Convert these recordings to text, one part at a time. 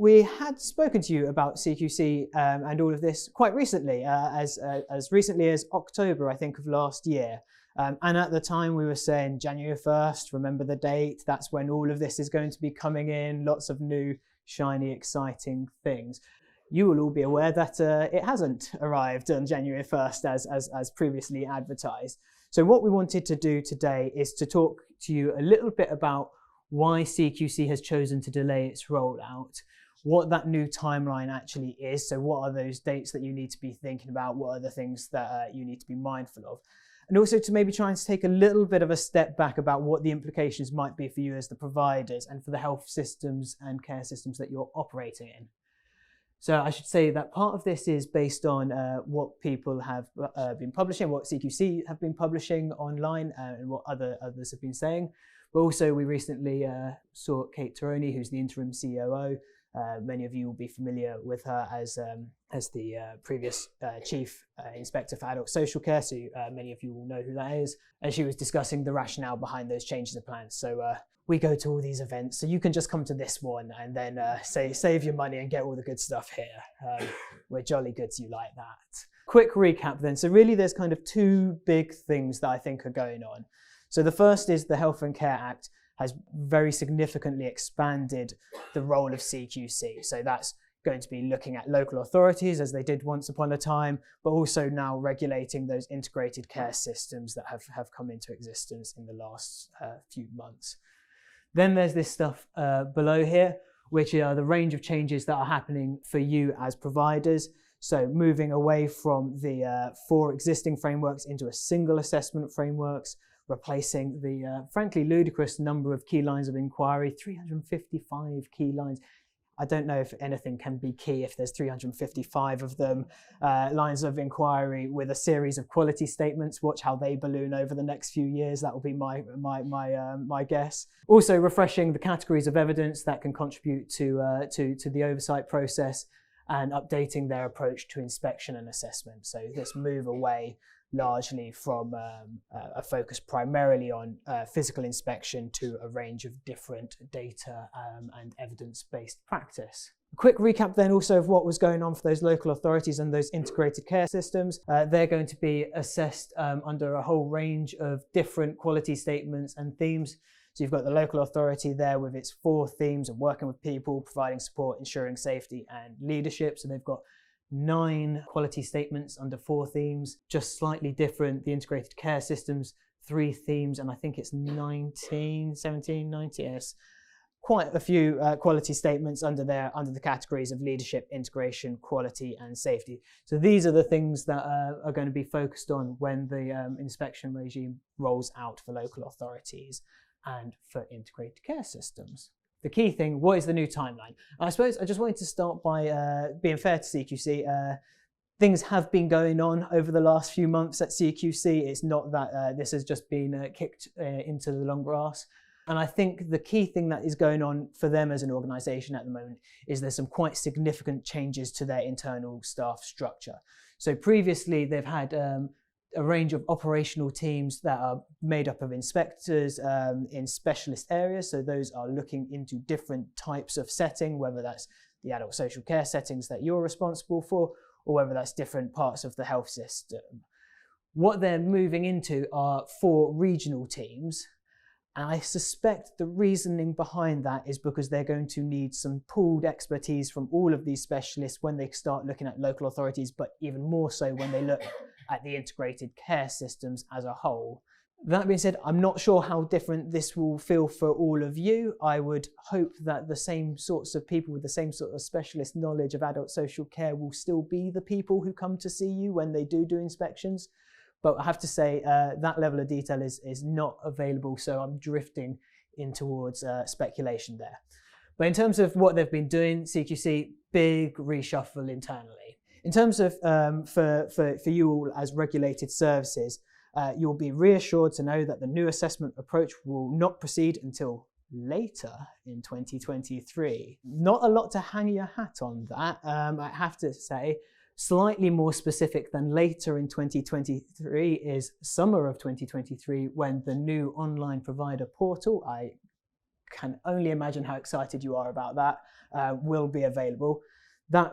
We had spoken to you about CQC and all of this quite recently, as recently as October, I think, of last year. And at the time we were saying January 1st, remember the date, that's when all of this is going to be coming in, lots of new, shiny, exciting things. You will all be aware that it hasn't arrived on January 1st as previously advertised. So what we wanted to do today is to talk to you a little bit about why CQC has chosen to delay its rollout, what that new timeline actually is. So what are those dates that you need to be thinking about? What are the things that you need to be mindful of? And also to maybe try and take a little bit of a step back about what the implications might be for you as the providers and for the health systems and care systems that you're operating in. So I should say that part of this is based on what people have been publishing, what CQC have been publishing online and what others have been saying. But also we recently saw Kate Taroney, who's the interim COO. Many of you will be familiar with her as the previous Chief Inspector for Adult Social Care, so many of you will know who that is. And she was discussing the rationale behind those changes of plans. So we go to all these events, so you can just come to this one and then save your money and get all the good stuff here. We're jolly good, you like that. Quick recap then. So really there's kind of two big things that I think are going on. So the first is the Health and Care Act has very significantly expanded the role of CQC. So that's going to be looking at local authorities as they did once upon a time, but also now regulating those integrated care systems that have come into existence in the last few months. Then there's this stuff below here, which are the range of changes that are happening for you as providers. So moving away from the 4 existing frameworks into a single assessment frameworks, replacing the frankly ludicrous number of key lines of inquiry, 355 key lines. I don't know if anything can be key if there's 355 of them, lines of inquiry with a series of quality statements. Watch how they balloon over the next few years. That will be my guess. Also refreshing the categories of evidence that can contribute to the oversight process and updating their approach to inspection and assessment. So this move away largely from a focus primarily on physical inspection to a range of different data and evidence-based practice. A quick recap then also of what was going on for those local authorities and those integrated care systems. They're going to be assessed under a whole range of different quality statements and themes. So you've got the local authority there with its 4 themes of working with people, providing support, ensuring safety and leadership. So they've got 9 quality statements under 4 themes, just slightly different. The integrated care systems, 3 themes, and I think it's 17, 19, yes. Quite a few quality statements under the categories of leadership, integration, quality and safety. So these are the things that are going to be focused on when the inspection regime rolls out for local authorities and for integrated care systems. The key thing, what is the new timeline? I suppose I just wanted to start by being fair to CQC. Things have been going on over the last few months at CQC. It's not that this has just been kicked into the long grass. And I think the key thing that is going on for them as an organisation at the moment is there's some quite significant changes to their internal staff structure. So previously they've had a range of operational teams that are made up of inspectors in specialist areas. So those are looking into different types of setting, whether that's the adult social care settings that you're responsible for, or whether that's different parts of the health system. What they're moving into are 4 regional teams. And I suspect the reasoning behind that is because they're going to need some pooled expertise from all of these specialists when they start looking at local authorities, but even more so when they look at the integrated care systems as a whole. That being said, I'm not sure how different this will feel for all of you. I would hope that the same sorts of people with the same sort of specialist knowledge of adult social care will still be the people who come to see you when they do inspections. But I have to say that level of detail is not available, so I'm drifting in towards speculation there. But in terms of what they've been doing, CQC, big reshuffle internally. In terms of for you all as regulated services, you'll be reassured to know that the new assessment approach will not proceed until later in 2023. Not a lot to hang your hat on that, I have to say. Slightly more specific than later in 2023 is summer of 2023 when the new online provider portal, I can only imagine how excited you are about that, will be available. That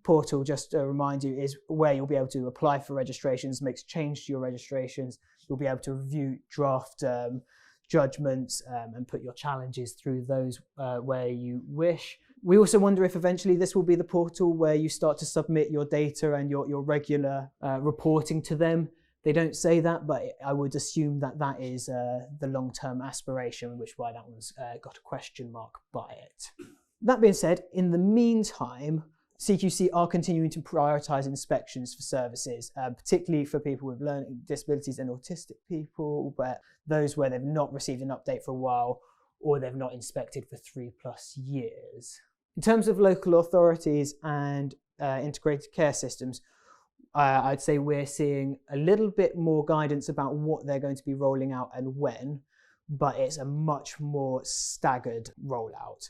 portal, just to remind you, is where you'll be able to apply for registrations, make change to your registrations. You'll be able to review draft judgments and put your challenges through those where you wish. We also wonder if eventually this will be the portal where you start to submit your data and your regular reporting to them. They don't say that, but I would assume that that is the long-term aspiration, which is why that one's got a question mark by it. That being said, in the meantime, CQC are continuing to prioritise inspections for services, particularly for people with learning disabilities and autistic people, but those where they've not received an update for a while or they've not inspected for 3+ years. In terms of local authorities and integrated care systems, I'd say we're seeing a little bit more guidance about what they're going to be rolling out and when, but it's a much more staggered rollout.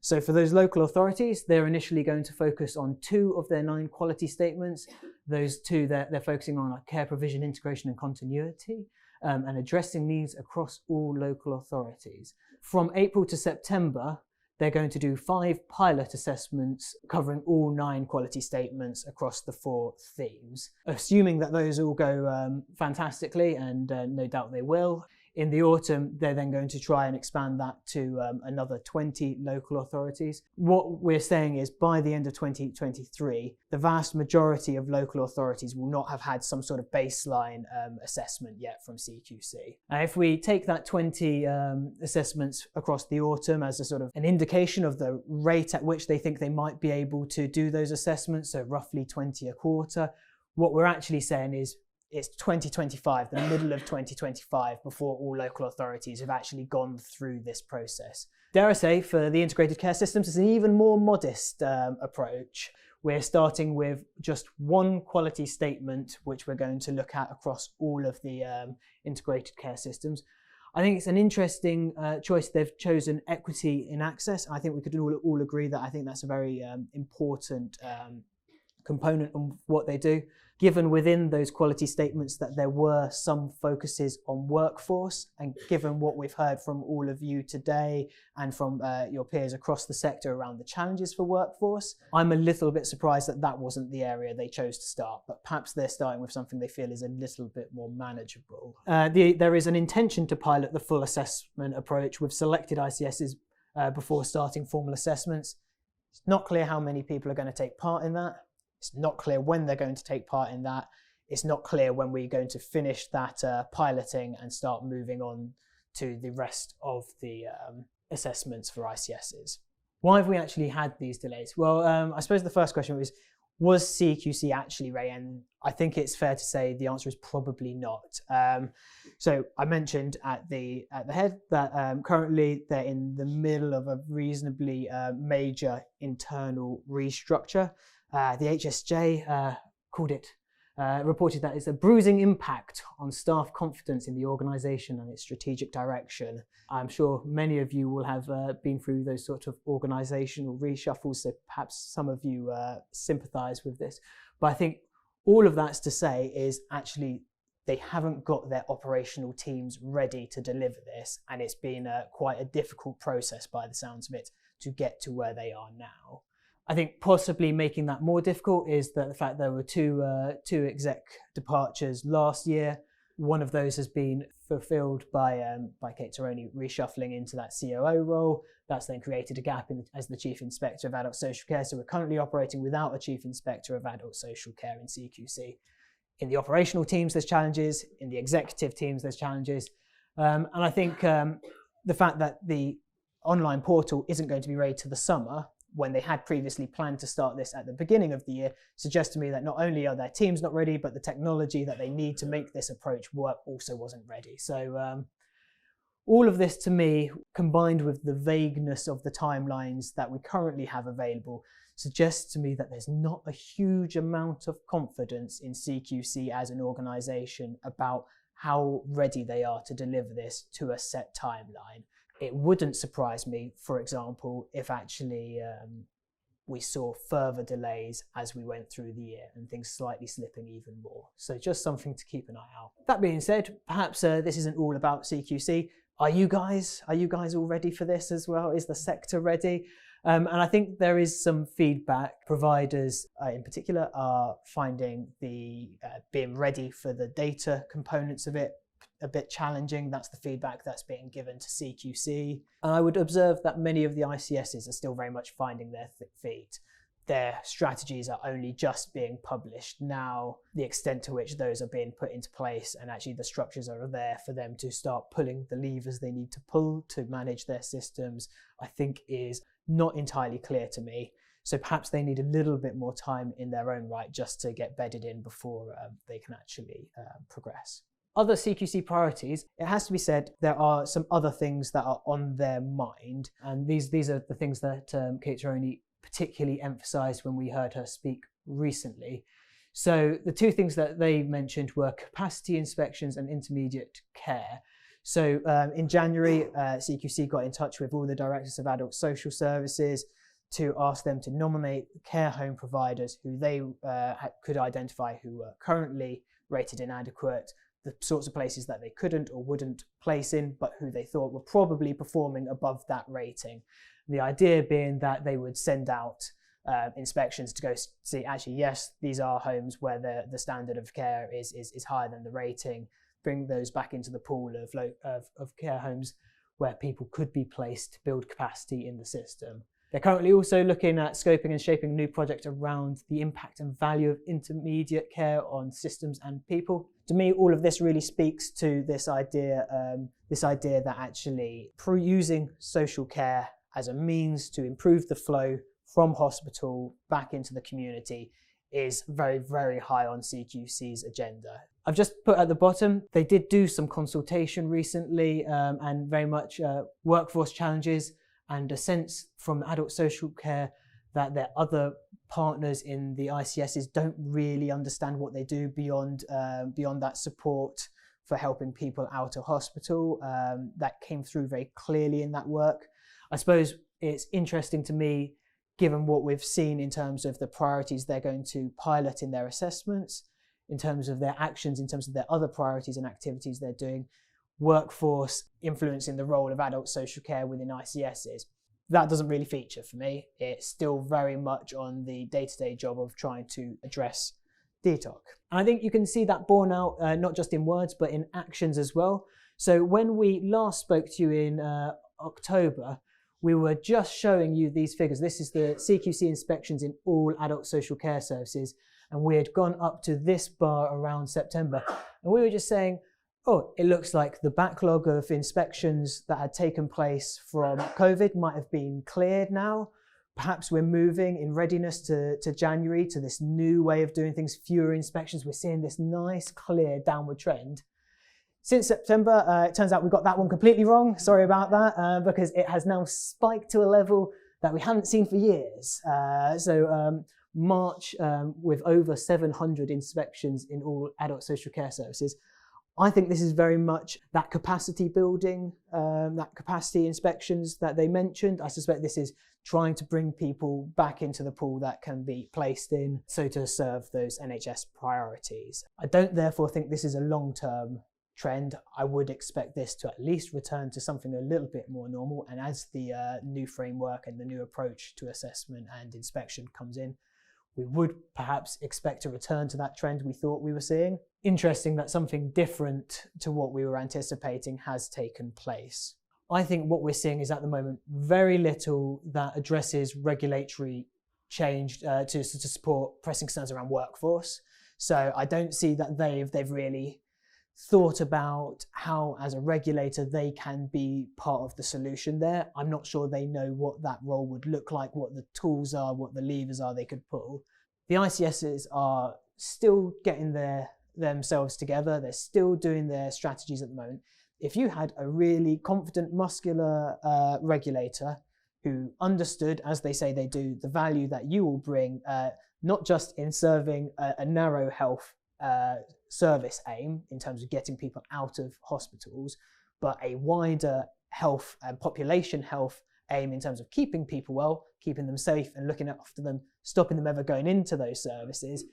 So for those local authorities, they're initially going to focus on 2 of their 9 quality statements. Those 2 they're focusing on are care provision, integration and continuity, and addressing needs across all local authorities. From April to September, they're going to do 5 pilot assessments covering all 9 quality statements across the 4 themes. Assuming that those all go fantastically, and no doubt they will, in the autumn, they're then going to try and expand that to another 20 local authorities. What we're saying is by the end of 2023, the vast majority of local authorities will not have had some sort of baseline assessment yet from CQC. If we take that 20 assessments across the autumn as a sort of an indication of the rate at which they think they might be able to do those assessments, so roughly 20 a quarter, what we're actually saying is it's 2025, the middle of 2025, before all local authorities have actually gone through this process. Dare I say, for the integrated care systems, it's an even more modest approach. We're starting with just 1 quality statement, which we're going to look at across all of the integrated care systems. I think it's an interesting choice. They've chosen equity in access. I think we could all agree that I think that's a very important component of what they do. Given within those quality statements that there were some focuses on workforce, and given what we've heard from all of you today and from your peers across the sector around the challenges for workforce, I'm a little bit surprised that that wasn't the area they chose to start, but perhaps they're starting with something they feel is a little bit more manageable. There is an intention to pilot the full assessment approach with selected ICSs before starting formal assessments. It's not clear how many people are going to take part in that. It's not clear when they're going to take part in that. It's not clear when we're going to finish that piloting and start moving on to the rest of the assessments for ICSs. Why have we actually had these delays? Well, I suppose the first question was CQC actually ready? And I think it's fair to say the answer is probably not. So I mentioned at the head that currently they're in the middle of a reasonably major internal restructure. The HSJ reported that it's a bruising impact on staff confidence in the organisation and its strategic direction. I'm sure many of you will have been through those sort of organisational reshuffles, so perhaps some of you sympathise with this. But I think all of that's to say is actually they haven't got their operational teams ready to deliver this, and it's been quite a difficult process by the sounds of it to get to where they are now. I think possibly making that more difficult is the fact there were two exec departures last year. One of those has been fulfilled by Kate Taroney reshuffling into that COO role. That's then created a gap as the Chief Inspector of Adult Social Care. So we're currently operating without a Chief Inspector of Adult Social Care in CQC. In the operational teams, there's challenges. In the executive teams, there's challenges. And I think the fact that the online portal isn't going to be ready to the summer, when they had previously planned to start this at the beginning of the year, suggests to me that not only are their teams not ready, but the technology that they need to make this approach work also wasn't ready. So all of this to me, combined with the vagueness of the timelines that we currently have available, suggests to me that there's not a huge amount of confidence in CQC as an organisation about how ready they are to deliver this to a set timeline. It wouldn't surprise me, for example, if actually we saw further delays as we went through the year and things slightly slipping even more. So just something to keep an eye out. That being said, perhaps this isn't all about CQC. Are you guys all ready for this as well? Is the sector ready? And I think there is some feedback. Providers in particular are finding the being ready for the data components of it a bit challenging. That's the feedback that's being given to CQC. And I would observe that many of the ICSs are still very much finding their feet. Their strategies are only just being published now. The extent to which those are being put into place and actually the structures are there for them to start pulling the levers they need to pull to manage their systems, I think is not entirely clear to me. So perhaps they need a little bit more time in their own right just to get bedded in before they can actually progress. Other CQC priorities, it has to be said, there are some other things that are on their mind. And these are the things that Kate Roney particularly emphasised when we heard her speak recently. So the two things that they mentioned were capacity inspections and intermediate care. So in January, CQC got in touch with all the directors of adult social services to ask them to nominate care home providers who they could identify who were currently rated inadequate, the sorts of places that they couldn't or wouldn't place in, but who they thought were probably performing above that rating. The idea being that they would send out inspections to go see, actually, yes, these are homes where the standard of care is higher than the rating, bring those back into the pool of care homes where people could be placed to build capacity in the system. They're currently also looking at scoping and shaping a new project around the impact and value of intermediate care on systems and people. To me, all of this really speaks to this idea that actually using social care as a means to improve the flow from hospital back into the community is very, very high on CQC's agenda. I've just put at the bottom, they did do some consultation recently and very much workforce challenges and a sense from adult social care that their other partners in the ICSs don't really understand what they do beyond that support for helping people out of hospital. That came through very clearly in that work. I suppose it's interesting to me, given what we've seen in terms of the priorities they're going to pilot in their assessments, in terms of their actions, in terms of their other priorities and activities they're doing, workforce influencing the role of adult social care within ICSs. That doesn't really feature for me. It's still very much on the day-to-day job of trying to address DTOC. And I think you can see that borne out not just in words, but in actions as well. So when we last spoke to you in October, we were just showing you these figures. This is the CQC inspections in all adult social care services. And we had gone up to this bar around September. And we were just saying, oh, it looks like the backlog of inspections that had taken place from COVID might have been cleared now. Perhaps we're moving in readiness to January to this new way of doing things, fewer inspections. We're seeing this nice, clear downward trend. Since September, it turns out we got that one completely wrong. Sorry about that, because it has now spiked to a level that we haven't seen for years. March, with over 700 inspections in all adult social care services. I think this is very much that capacity building, that capacity inspections that they mentioned. I suspect this is trying to bring people back into the pool that can be placed in, so to serve those NHS priorities. I don't therefore think this is a long-term trend. I would expect this to at least return to something a little bit more normal. And as the new framework and the new approach to assessment and inspection comes in, we would perhaps expect to return to that trend we thought we were seeing. Interesting that something different to what we were anticipating has taken place. I think what we're seeing is at the moment very little that addresses regulatory change to support pressing concerns around workforce. So I don't see that they've really thought about how, as a regulator, they can be part of the solution there. I'm not sure they know what that role would look like, what the tools are, what the levers are they could pull. The ICSs are still getting themselves together. They're still doing their strategies at the moment. If you had a really confident, muscular regulator who understood, as they say they do, the value that you will bring, not just in serving a narrow health service aim in terms of getting people out of hospitals, but a wider health and population health aim in terms of keeping people well, keeping them safe and looking after them, stopping them ever going into those services,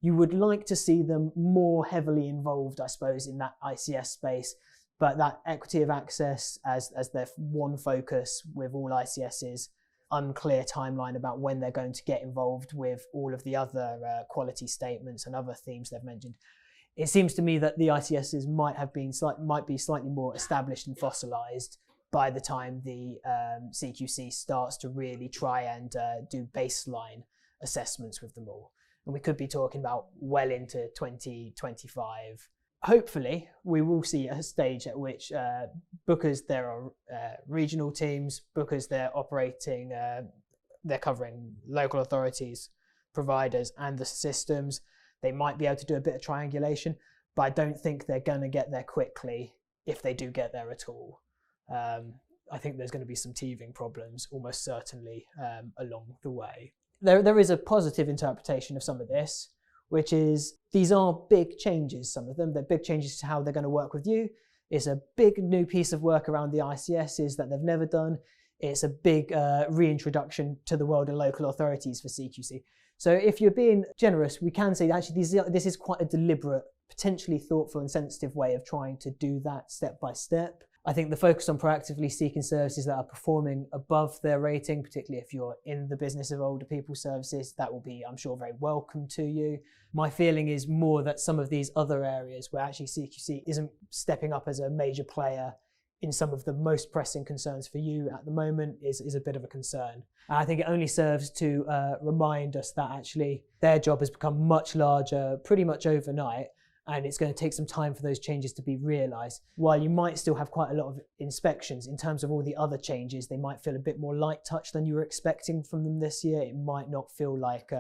you would like to see them more heavily involved, I suppose, in that ICS space. but that equity of access as their one focus with all ICSs, unclear timeline about when they're going to get involved with all of the other quality statements and other themes they've mentioned. It seems to me that the ICSs might be slightly more established and fossilized by the time the CQC starts to really try and do baseline assessments with them all. And we could be talking about well into 2025. Hopefully, we will see a stage at which, because there are regional teams, because they're operating, they're covering local authorities, providers, and the systems, they might be able to do a bit of triangulation, but I don't think they're going to get there quickly if they do get there at all. I think there's going to be some teething problems, almost certainly, along the way. There is a positive interpretation of some of this, which is these are big changes, some of them. They're big changes to how they're going to work with you. It's a big new piece of work around the ICSs that they've never done. It's a big reintroduction to the world of local authorities for CQC. So if you're being generous, we can say that actually this is quite a deliberate, potentially thoughtful and sensitive way of trying to do that step by step. I think the focus on proactively seeking services that are performing above their rating, particularly if you're in the business of older people services, that will be, I'm sure, very welcome to you. My feeling is more that some of these other areas where actually CQC isn't stepping up as a major player in some of the most pressing concerns for you at the moment is a bit of a concern. And I think it only serves to remind us that actually their job has become much larger pretty much overnight, and it's going to take some time for those changes to be realised. While you might still have quite a lot of inspections, in terms of all the other changes, they might feel a bit more light touch than you were expecting from them this year. It might not feel like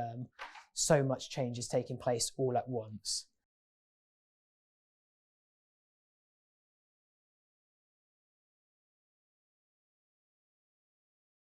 so much change is taking place all at once.